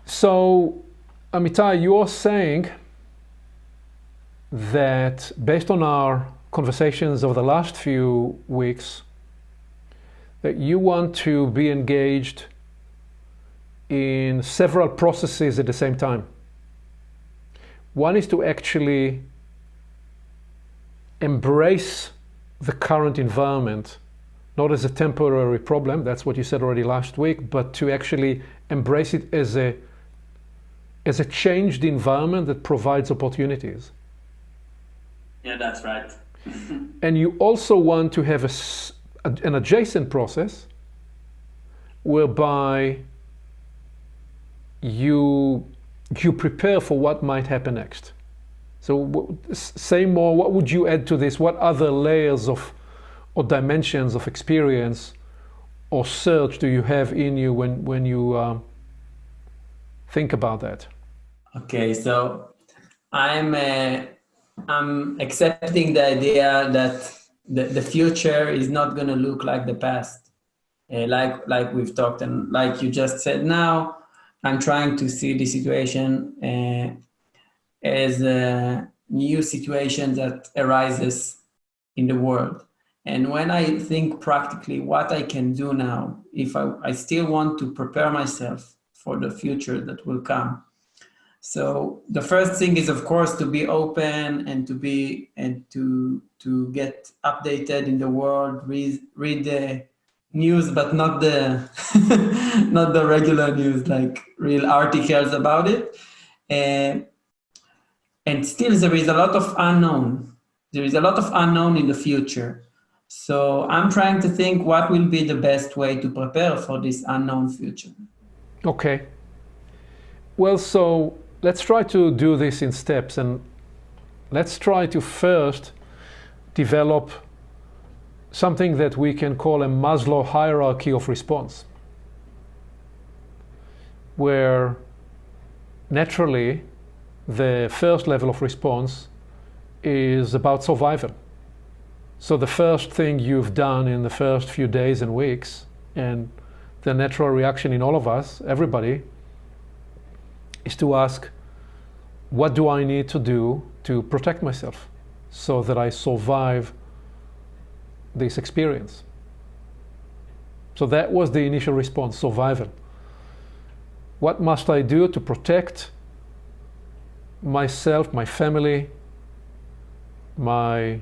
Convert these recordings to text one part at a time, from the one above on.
So, Amitai, you're saying that based on our conversations over the last few weeks, that you want to be engaged in several processes at the same time. One is to actually embrace the current environment, not as a temporary problem, that's what you said already last week, but to actually embrace it as a changed environment that provides opportunities. Yeah, that's right. And you also want to have an adjacent process whereby you prepare for what might happen next. So say more, what would you add to this? What other layers or dimensions of experience or search do you have in you when you think about that? Okay, so I'm accepting the idea that the future is not going to look like the past, like we've talked, and like you just said. Now, I'm trying to see the situation as a new situation that arises in the world. And when I think practically what I can do now, if I still want to prepare myself for the future that will come. So the first thing is, of course, to be open and to get updated in the world, read the news, but not the not the regular news, like real articles about it. And still there is a lot of unknown. There is a lot of unknown in the future. So I'm trying to think what will be the best way to prepare for this unknown future. Okay. Well, so let's try to do this in steps, and let's try to first develop something that we can call a Maslow hierarchy of response, where naturally the first level of response is about survival. So the first thing you've done in the first few days and weeks, and the natural reaction in all of us, everybody, is to ask, what do I need to do to protect myself so that I survive this experience? So that was the initial response, survival. What must I do to protect myself, my family, my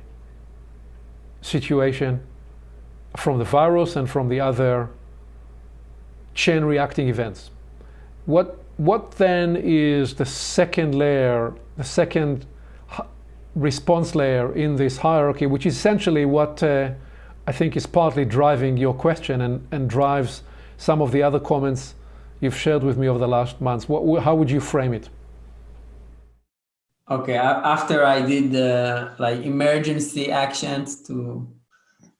situation from the virus and from the other chain reacting events? What then is the second layer, the second response layer in this hierarchy, which is essentially what I think is partly driving your question and drives some of the other comments you've shared with me over the last months? How would you frame it? Okay, after I did like emergency actions to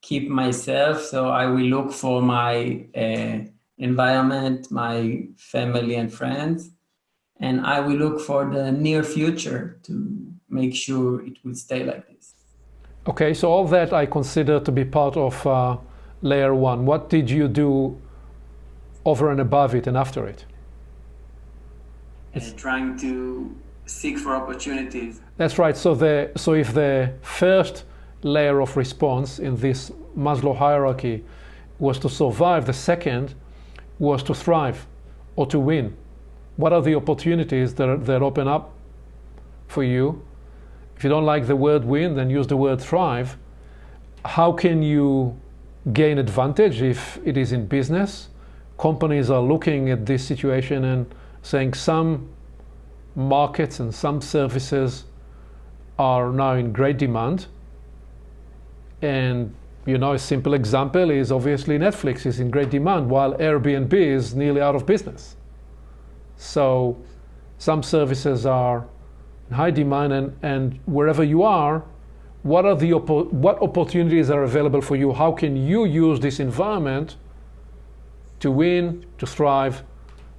keep myself, so I will look for my environment, my family and friends, and I will look for the near future to make sure it will stay like this. Okay, so all that I consider to be part of layer one. What did you do over and above it and after it? And trying to seek for opportunities. That's right. So if the first layer of response in this Maslow hierarchy was to survive, the second was to thrive or to win. What are the opportunities that open up for you? If you don't like the word win, then use the word thrive. How can you gain advantage if it is in business? Companies are looking at this situation and saying some markets and some services are now in great demand. And a simple example is obviously Netflix is in great demand while Airbnb is nearly out of business. So some services are in high demand, and wherever you are, what opportunities are available for you? How can you use this environment to win, to thrive?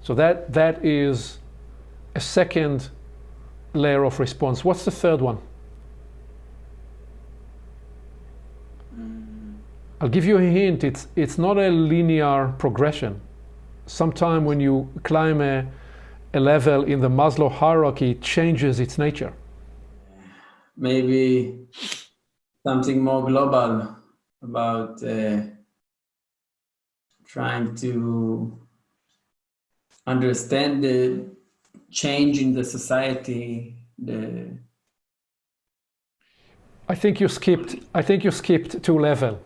So that is a second layer of response. What's the third one? I'll give you a hint. It's not a linear progression. Sometime when you climb a level in the Maslow hierarchy changes its nature? Maybe something more global about trying to understand the change in the society. I think you skipped two levels.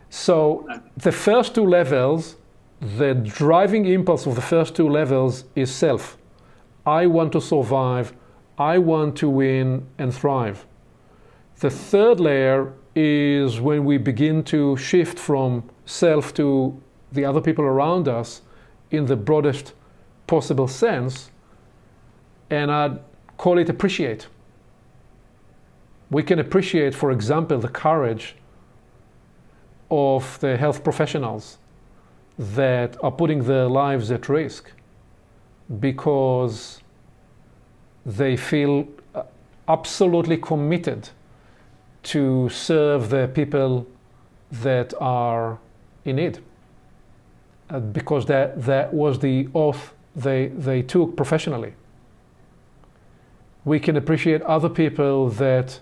So the first two levels, the driving impulse of the first two levels is self. I want to survive, I want to win and thrive. The third layer is when we begin to shift from self to the other people around us in the broadest possible sense, and I'd call it appreciate. We can appreciate, for example, the courage of the health professionals that are putting their lives at risk because they feel absolutely committed to serve the people that are in need, because that was the oath they took professionally. We can appreciate other people that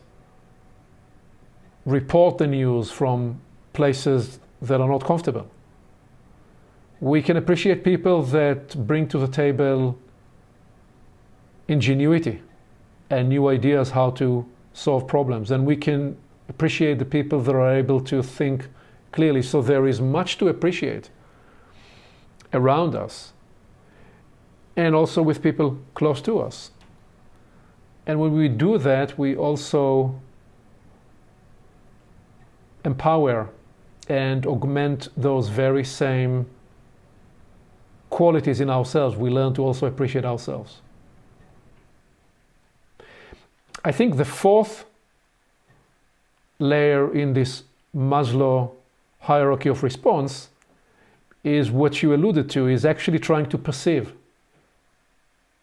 report the news from places that are not comfortable. We can appreciate people that bring to the table ingenuity and new ideas how to solve problems. And we can appreciate the people that are able to think clearly. So there is much to appreciate around us and also with people close to us. And when we do that, we also empower and augment those very same qualities in ourselves. We learn to also appreciate ourselves. I think the fourth layer in this Maslow hierarchy of response is what you alluded to, is actually trying to perceive.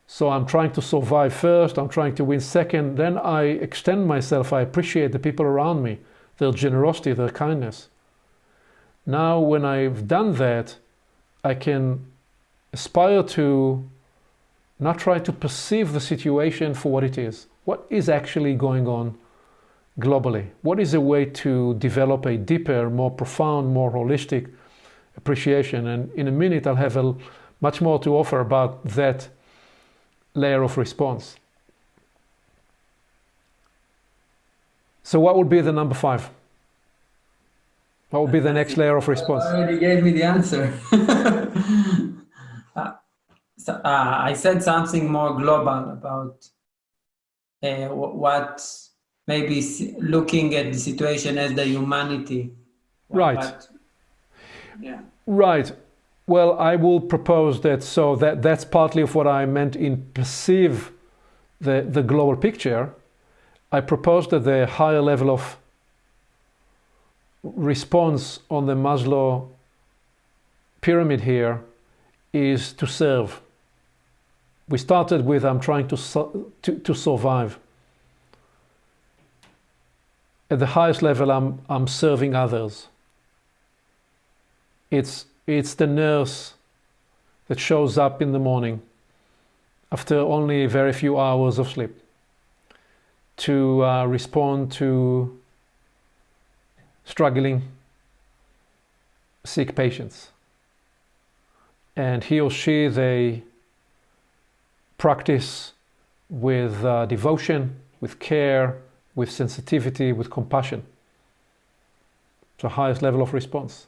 So I'm trying to survive first, I'm trying to win second, then I extend myself, I appreciate the people around me, their generosity, their kindness. Now when I've done that, I can aspire to not try to perceive the situation for what it is. What is actually going on globally? What is a way to develop a deeper, more profound, more holistic appreciation? And in a minute I'll have much more to offer about that layer of response. So what would be the number 5? What would be the next layer of response? You already gave me the answer. I said something more global about what maybe looking at the situation as the humanity. Right. Yeah. Right. Well, I will propose that's partly of what I meant in perceive the global picture. I propose that the higher level of response on the Maslow pyramid here is to serve. We started with I'm trying to survive. At the highest level, I'm serving others. It's the nurse that shows up in the morning after only very few hours of sleep to respond to struggling sick patients. And he or she, they practice with devotion, with care, with sensitivity, with compassion. It's the highest level of response.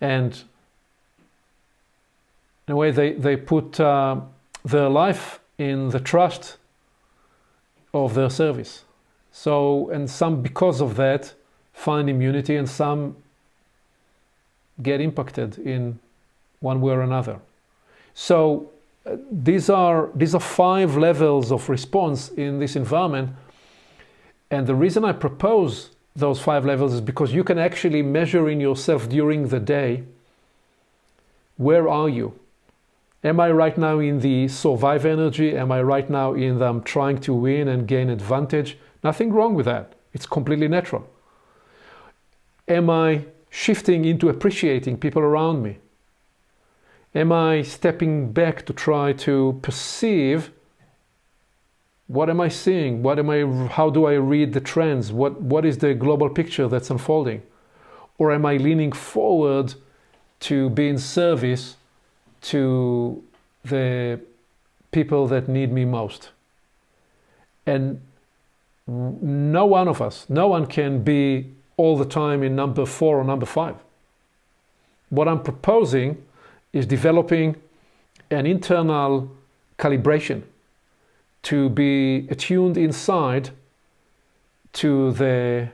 And in a way, they put their life in the trust of their service. So, and some, because of that, find immunity, and some get impacted in one way or another. So these are 5 levels of response in this environment. And the reason I propose those 5 levels is because you can actually measure in yourself during the day, where are you? Am I right now in the survive energy? Am I right now in the I'm trying to win and gain advantage? Nothing wrong with that. It's completely natural. Am I shifting into appreciating people around me? Am I stepping back to try to perceive what am I seeing? How do I read the trends? What is the global picture that's unfolding? Or am I leaning forward to be in service to the people that need me most? And no one of us, no one can be all the time in number 4 or number 5. What I'm proposing is developing an internal calibration to be attuned inside to the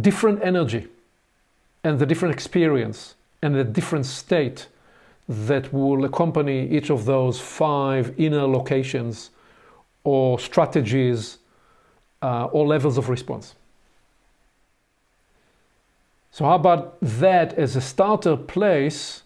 different energy and the different experience and the different state that will accompany each of those 5 inner locations or strategies or levels of response. So how about that as a starter place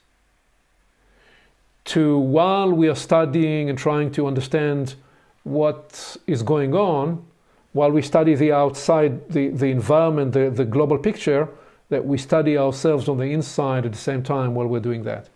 to, while we are studying and trying to understand what is going on, while we study the outside, the environment, the global picture, that we study ourselves on the inside at the same time while we're doing that.